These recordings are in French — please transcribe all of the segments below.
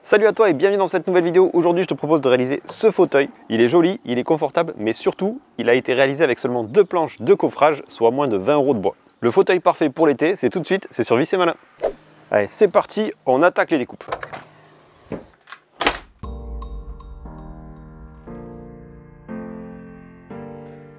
Salut à toi et bienvenue dans cette nouvelle vidéo. Aujourd'hui je te propose de réaliser ce fauteuil. Il est joli, il est confortable, mais surtout il a été réalisé avec seulement 2 planches de coffrage, soit moins de 20 € de bois. Le fauteuil parfait pour l'été, c'est tout de suite, c'est sur Vis et Malin. Allez, c'est parti, on attaque les découpes.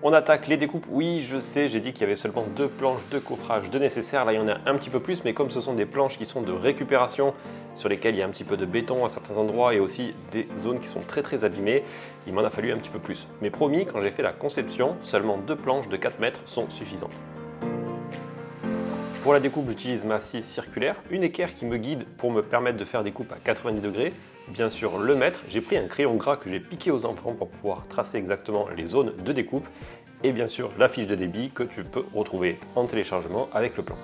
On attaque les découpes. Oui, je sais, j'ai dit qu'il y avait seulement 2 planches de coffrage de nécessaire. Là, il y en a un petit peu plus, mais comme ce sont des planches qui sont de récupération, sur lesquelles il y a un petit peu de béton à certains endroits et aussi des zones qui sont très abîmées, il m'en a fallu un petit peu plus. Mais promis, quand j'ai fait la conception, seulement 2 planches de 4 mètres sont suffisantes. Pour la découpe, j'utilise ma scie circulaire, une équerre qui me guide pour me permettre de faire des coupes à 90 degrés. Bien sûr, le mètre, j'ai pris un crayon gras que j'ai piqué aux enfants pour pouvoir tracer exactement les zones de découpe. Et bien sûr, la fiche de débit que tu peux retrouver en téléchargement avec le plan.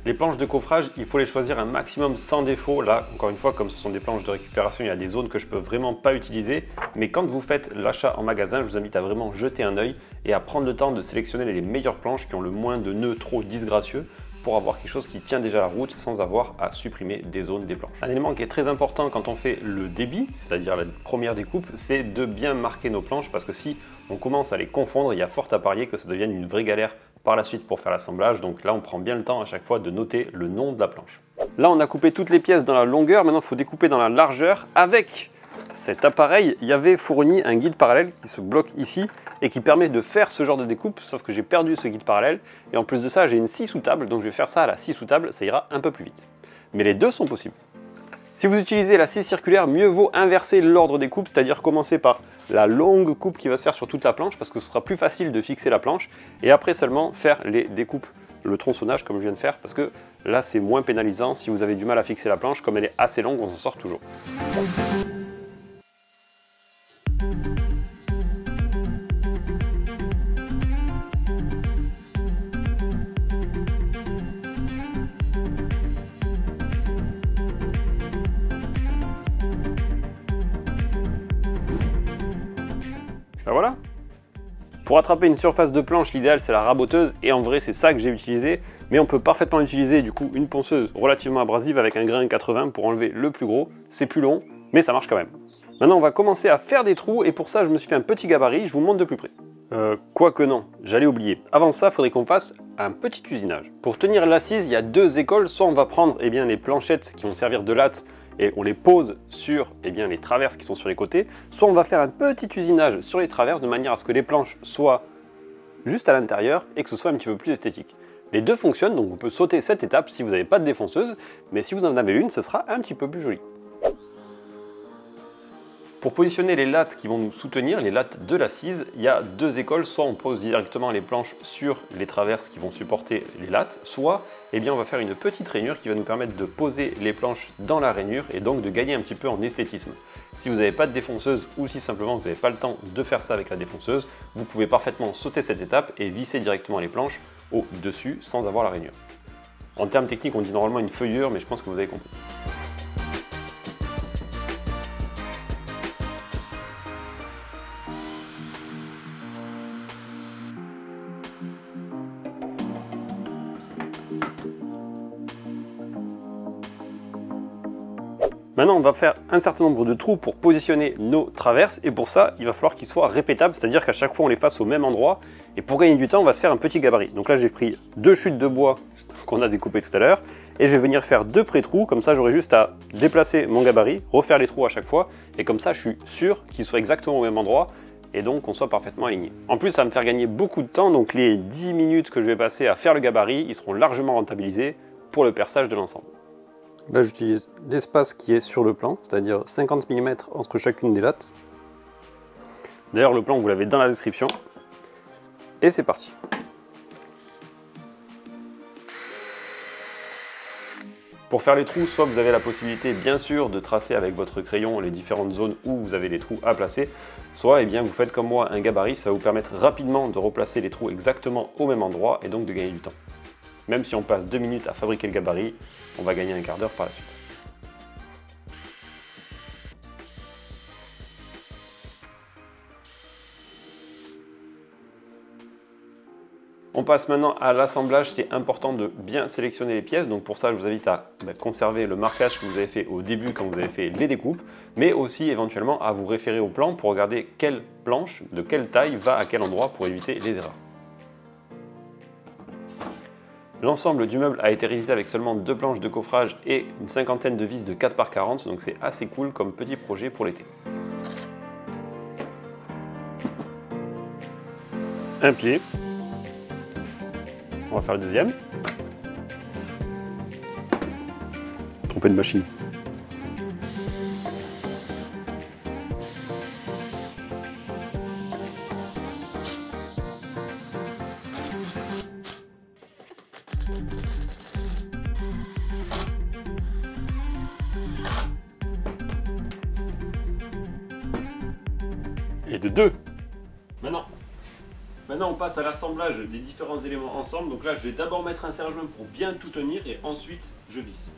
Les planches de coffrage, il faut les choisir un maximum sans défaut. Là, encore une fois, comme ce sont des planches de récupération, il y a des zones que je peux vraiment pas utiliser. Mais quand vous faites l'achat en magasin, je vous invite à vraiment jeter un œil et à prendre le temps de sélectionner les meilleures planches qui ont le moins de nœuds trop disgracieux pour avoir quelque chose qui tient déjà la route sans avoir à supprimer des zones des planches. Un élément qui est très important quand on fait le débit, c'est-à-dire la première découpe, c'est de bien marquer nos planches parce que si on commence à les confondre, il y a fort à parier que ça devienne une vraie galère par la suite pour faire l'assemblage. Donc là, on prend bien le temps à chaque fois de noter le nom de la planche. Là, on a coupé toutes les pièces dans la longueur. Maintenant, il faut découper dans la largeur. Avec cet appareil, il y avait fourni un guide parallèle qui se bloque ici et qui permet de faire ce genre de découpe, sauf que j'ai perdu ce guide parallèle. Et en plus de ça, j'ai une scie sous table, donc je vais faire ça à la scie sous table, ça ira un peu plus vite. Mais les deux sont possibles. Si vous utilisez la scie circulaire, mieux vaut inverser l'ordre des coupes, c'est-à-dire commencer par la longue coupe qui va se faire sur toute la planche, parce que ce sera plus facile de fixer la planche, et après seulement faire les découpes, le tronçonnage comme je viens de faire, parce que là c'est moins pénalisant. Si vous avez du mal à fixer la planche, comme elle est assez longue, on s'en sort toujours. Ben voilà. Pour attraper une surface de planche, l'idéal c'est la raboteuse, et en vrai c'est ça que j'ai utilisé, mais on peut parfaitement utiliser du coup une ponceuse relativement abrasive avec un grain 80 pour enlever le plus gros. C'est plus long, mais ça marche quand même. Maintenant on va commencer à faire des trous, et pour ça je me suis fait un petit gabarit, je vous montre de plus près. Quoique non, j'allais oublier. Avant ça, il faudrait qu'on fasse un petit usinage. Pour tenir l'assise, il y a 2 écoles. Soit on va prendre les planchettes qui vont servir de latte et on les pose sur les traverses qui sont sur les côtés. Soit on va faire un petit usinage sur les traverses de manière à ce que les planches soient juste à l'intérieur et que ce soit un petit peu plus esthétique. Les deux fonctionnent, donc on peut sauter cette étape si vous n'avez pas de défonceuse, mais si vous en avez une, ce sera un petit peu plus joli. Pour positionner les lattes qui vont nous soutenir, les lattes de l'assise, il y a 2 écoles. Soit on pose directement les planches sur les traverses qui vont supporter les lattes, soit on va faire une petite rainure qui va nous permettre de poser les planches dans la rainure et donc de gagner un petit peu en esthétisme. Si vous n'avez pas de défonceuse ou si simplement vous n'avez pas le temps de faire ça avec la défonceuse, vous pouvez parfaitement sauter cette étape et visser directement les planches au-dessus sans avoir la rainure. En termes techniques, on dit normalement une feuillure, mais je pense que vous avez compris. Maintenant, on va faire un certain nombre de trous pour positionner nos traverses, et pour ça, il va falloir qu'ils soient répétables, c'est-à-dire qu'à chaque fois, on les fasse au même endroit. Et pour gagner du temps, on va se faire un petit gabarit. Donc là, j'ai pris 2 chutes de bois qu'on a découpées tout à l'heure, et je vais venir faire 2 pré-trous. Comme ça, j'aurai juste à déplacer mon gabarit, refaire les trous à chaque fois, et comme ça, je suis sûr qu'ils soient exactement au même endroit, et donc qu'on soit parfaitement aligné. En plus, ça va me faire gagner beaucoup de temps, donc les 10 minutes que je vais passer à faire le gabarit, ils seront largement rentabilisés pour le perçage de l'ensemble. Là, j'utilise l'espace qui est sur le plan, c'est-à-dire 50 mm entre chacune des lattes. D'ailleurs, le plan, vous l'avez dans la description. Et c'est parti. Pour faire les trous, soit vous avez la possibilité, bien sûr, de tracer avec votre crayon les différentes zones où vous avez les trous à placer, soit vous faites comme moi un gabarit, ça va vous permettre rapidement de replacer les trous exactement au même endroit et donc de gagner du temps. Même si on passe 2 minutes à fabriquer le gabarit, on va gagner un quart d'heure par la suite. On passe maintenant à l'assemblage. C'est important de bien sélectionner les pièces. Donc pour ça, je vous invite à conserver le marquage que vous avez fait au début quand vous avez fait les découpes, mais aussi éventuellement à vous référer au plan pour regarder quelle planche, de quelle taille, va à quel endroit pour éviter les erreurs. L'ensemble du meuble a été réalisé avec seulement 2 planches de coffrage et une cinquantaine de vis de 4x40, donc c'est assez cool comme petit projet pour l'été. Un pied. On va faire le deuxième. Tromper de machine. Et de 2. Maintenant on passe à l'assemblage des différents éléments ensemble. Donc là je vais d'abord mettre un serre-joint pour bien tout tenir et ensuite je visse.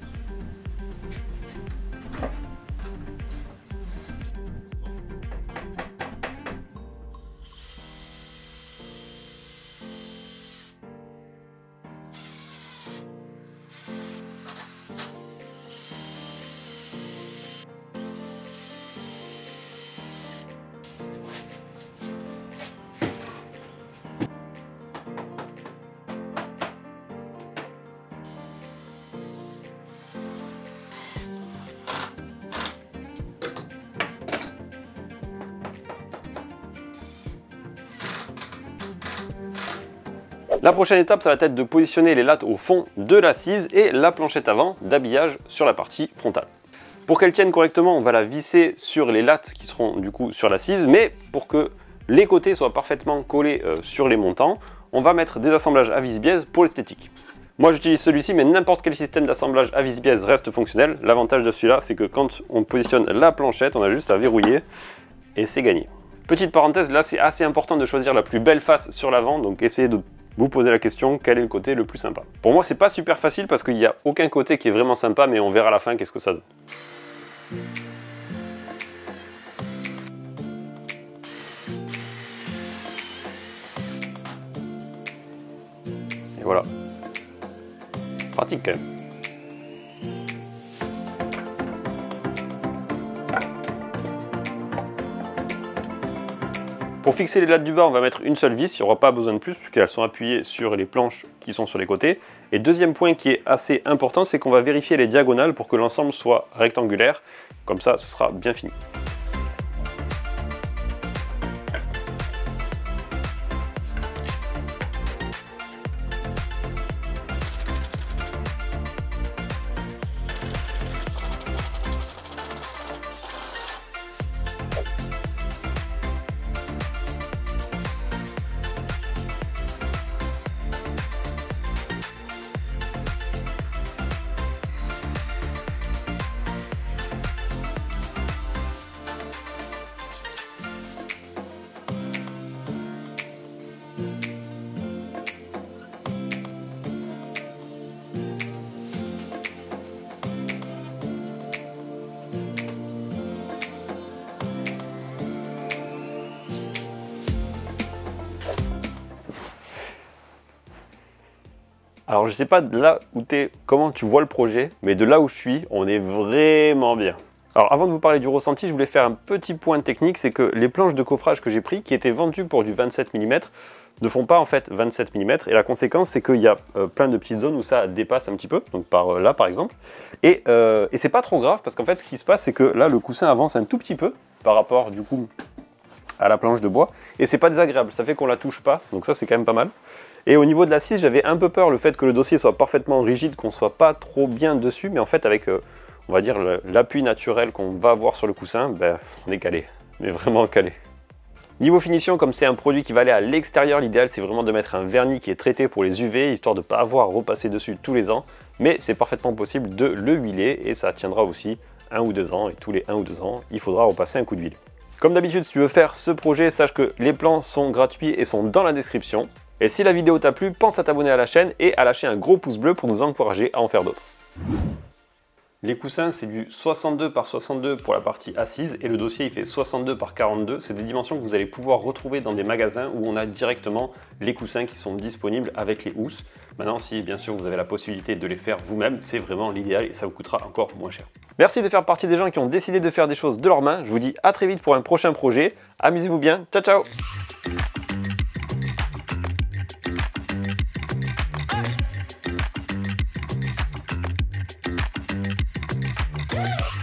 La prochaine étape, ça va être de positionner les lattes au fond de l'assise et la planchette avant d'habillage sur la partie frontale. Pour qu'elle tienne correctement, on va la visser sur les lattes qui seront du coup sur l'assise, mais pour que les côtés soient parfaitement collés sur les montants, on va mettre des assemblages à vis-biaise pour l'esthétique. Moi j'utilise celui-ci, mais n'importe quel système d'assemblage à vis-biaise reste fonctionnel. L'avantage de celui-là, c'est que quand on positionne la planchette, on a juste à verrouiller et c'est gagné. Petite parenthèse, là c'est assez important de choisir la plus belle face sur l'avant, donc essayez de vous posez la question, quel est le côté le plus sympa? Pour moi, c'est pas super facile parce qu'il n'y a aucun côté qui est vraiment sympa, mais on verra à la fin qu'est-ce que ça donne. Et voilà. Pratique quand même. Pour fixer les lattes du bas, on va mettre une seule vis, il n'y aura pas besoin de plus puisqu'elles sont appuyées sur les planches qui sont sur les côtés. Et deuxième point qui est assez important, c'est qu'on va vérifier les diagonales pour que l'ensemble soit rectangulaire. Comme ça, ce sera bien fini. Alors je sais pas de là où tu es, comment tu vois le projet, mais de là où je suis, on est vraiment bien. Alors avant de vous parler du ressenti, je voulais faire un petit point technique, c'est que les planches de coffrage que j'ai pris, qui étaient vendues pour du 27 mm, ne font pas en fait 27 mm, et la conséquence c'est qu'il y a plein de petites zones où ça dépasse un petit peu, donc par là par exemple, et c'est pas trop grave, parce qu'en fait ce qui se passe c'est que là le coussin avance un tout petit peu par rapport du coup à la planche de bois, et c'est pas désagréable, ça fait qu'on la touche pas, donc ça c'est quand même pas mal. Et au niveau de l'assise, j'avais un peu peur le fait que le dossier soit parfaitement rigide, qu'on soit pas trop bien dessus, mais en fait avec, on va dire, l'appui naturel qu'on va avoir sur le coussin, ben, on est calé, mais vraiment calé. Niveau finition, comme c'est un produit qui va aller à l'extérieur, l'idéal c'est vraiment de mettre un vernis qui est traité pour les UV, histoire de ne pas avoir à repasser dessus tous les ans, mais c'est parfaitement possible de le huiler, et ça tiendra aussi 1 ou 2 ans, et tous les 1 ou 2 ans, il faudra repasser un coup d'huile. Comme d'habitude, si tu veux faire ce projet, sache que les plans sont gratuits et sont dans la description. Et si la vidéo t'a plu, pense à t'abonner à la chaîne et à lâcher un gros pouce bleu pour nous encourager à en faire d'autres. Les coussins, c'est du 62 par 62 pour la partie assise et le dossier il fait 62 par 42. C'est des dimensions que vous allez pouvoir retrouver dans des magasins où on a directement les coussins qui sont disponibles avec les housses. Maintenant, si bien sûr vous avez la possibilité de les faire vous-même, c'est vraiment l'idéal et ça vous coûtera encore moins cher. Merci de faire partie des gens qui ont décidé de faire des choses de leurs mains. Je vous dis à très vite pour un prochain projet. Amusez-vous bien. Ciao, ciao! Yeah.